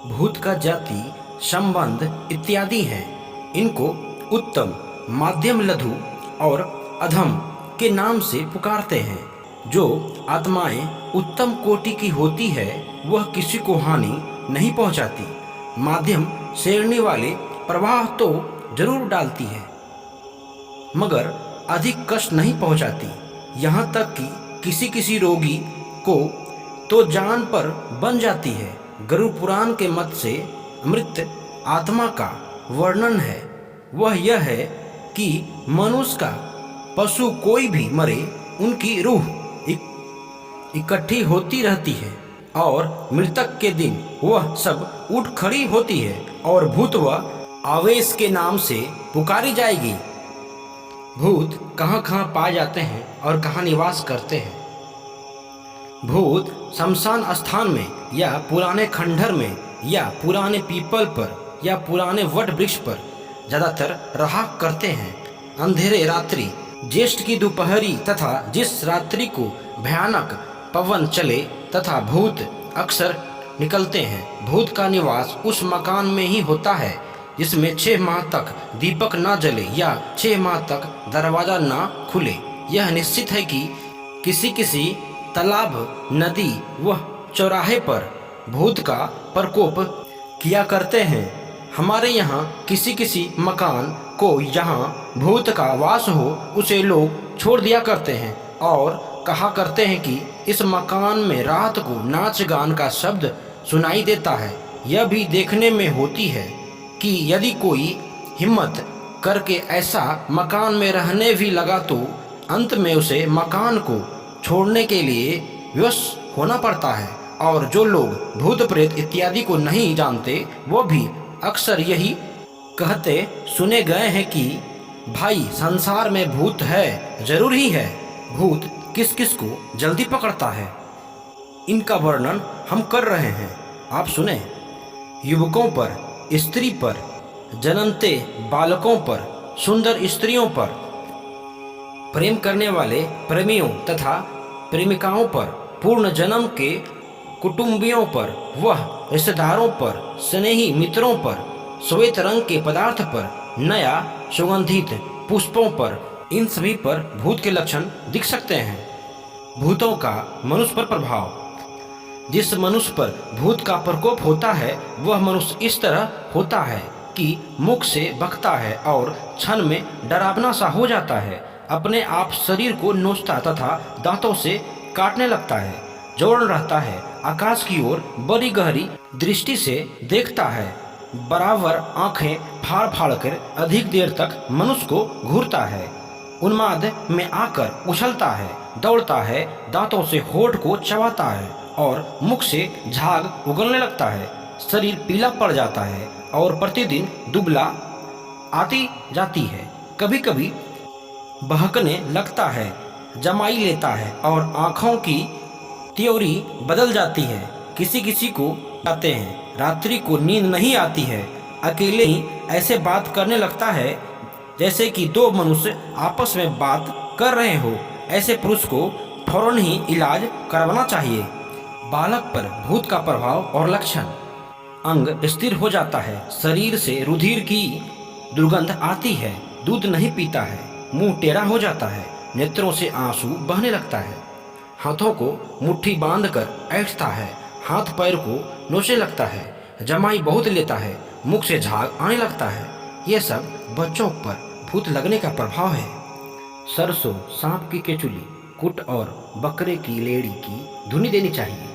भूत का जाति, संबंध इत्यादि हैं। इनको उत्तम, माध्यम, लघु और अधम के नाम से पुकारते हैं। जो आत्माएं उत्तम कोटि की होती है वह किसी को हानि नहीं पहुंचाती। माध्यम श्रेणी वाले प्रवाह तो जरूर डालती है मगर अधिक कष्ट नहीं पहुंचाती। यहाँ तक कि किसी किसी रोगी को तो जान पर बन जाती है। गरुड़ पुराण के मत से मृत आत्मा का वर्णन है वह यह है कि मनुष्य का, पशु कोई भी मरे उनकी रूह इकट्ठी होती रहती है और मृतक के दिन वह सब उठ खड़ी होती है और भूत व आवेश के नाम से पुकारी जाएगी। भूत कहाँ कहाँ पाए जाते हैं और कहाँ निवास करते हैं? भूत शमशान स्थान में या पुराने खंडहर में या पुराने पीपल पर या पुराने वट वृक्ष पर ज़्यादातर रहा करते हैं। अंधेरे रात्रि, ज्येष्ठ की दोपहरी तथा जिस रात्रि को भयानक पवन चले तथा भूत अक्सर निकलते हैं। भूत का निवास उस मकान में ही होता है जिसमें 6 माह तक दीपक न जले या 6 माह तक दरवाजा न खुले। यह निश्चित है कि किसी किसी तालाब, नदी व चौराहे पर भूत का प्रकोप किया करते हैं। हमारे यहाँ किसी किसी मकान को जहाँ भूत का वास हो उसे लोग छोड़ दिया करते हैं और कहा करते हैं कि इस मकान में रात को नाच गान का शब्द सुनाई देता है। यह भी देखने में होती है कि यदि कोई हिम्मत करके ऐसा मकान में रहने भी लगा तो अंत में उसे मकान को छोड़ने के लिए विवश होना पड़ता है। और जो लोग भूत प्रेत इत्यादि को नहीं जानते वो भी अक्सर यही कहते सुने गए हैं कि भाई संसार में भूत है, जरूर ही है। भूत किस किस को जल्दी पकड़ता है इनका वर्णन हम कर रहे हैं, आप सुने। युवकों पर, स्त्री पर, जननते बालकों पर, सुंदर स्त्रियों पर, प्रेम करने वाले प्रेमियों तथा प्रेमिकाओं पर, पूर्ण जन्म के कुटुंबियों पर, वह रिश्तेदारों पर, स्नेही मित्रों पर, श्वेत रंग के पदार्थ पर, नया सुगंधित पुष्पों पर, इन सभी पर भूत के लक्षण दिख सकते हैं। भूतों का मनुष्य पर प्रभाव। जिस मनुष्य पर भूत का प्रकोप होता है वह मनुष्य इस तरह होता है कि मुख से बकता है और क्षण में डरावना सा हो जाता है। अपने आप शरीर को नोचता तथा दांतों से काटने लगता है। जौन रहता है, आकाश की ओर बड़ी गहरी दृष्टि से देखता है। बराबर आंखें फाड़ फाड़ कर अधिक देर तक मनुष्य को घूरता है। उन्माद में आकर उछलता है, दौड़ता है, दांतों से होठ को चबाता है और मुख से झाग उगलने लगता है। शरीर पीला पड़ जाता है और प्रतिदिन दुबला आती जाती है। कभी कभी बहकने लगता है, जमाई लेता है और आँखों की त्योरी बदल जाती है। किसी किसी को कहते हैं रात्रि को नींद नहीं आती है। अकेले ही ऐसे बात करने लगता है जैसे कि 2 मनुष्य आपस में बात कर रहे हो। ऐसे पुरुष को फौरन ही इलाज करवाना चाहिए। बालक पर भूत का प्रभाव और लक्षण। अंग स्थिर हो जाता है, शरीर से रुधिर की दुर्गंध आती है, दूध नहीं पीता है, मुंह टेढ़ा हो जाता है, नेत्रों से आंसू बहने लगता है, हाथों को मुट्ठी बांधकर ऐंठता है, हाथ पैर को नोचने लगता है, जमाई बहुत लेता है, मुख से झाग आने लगता है। ये सब बच्चों पर भूत लगने का प्रभाव है। सरसों, सांप की केचुली, कुट और बकरे की लेड़ी की धुनी देनी चाहिए।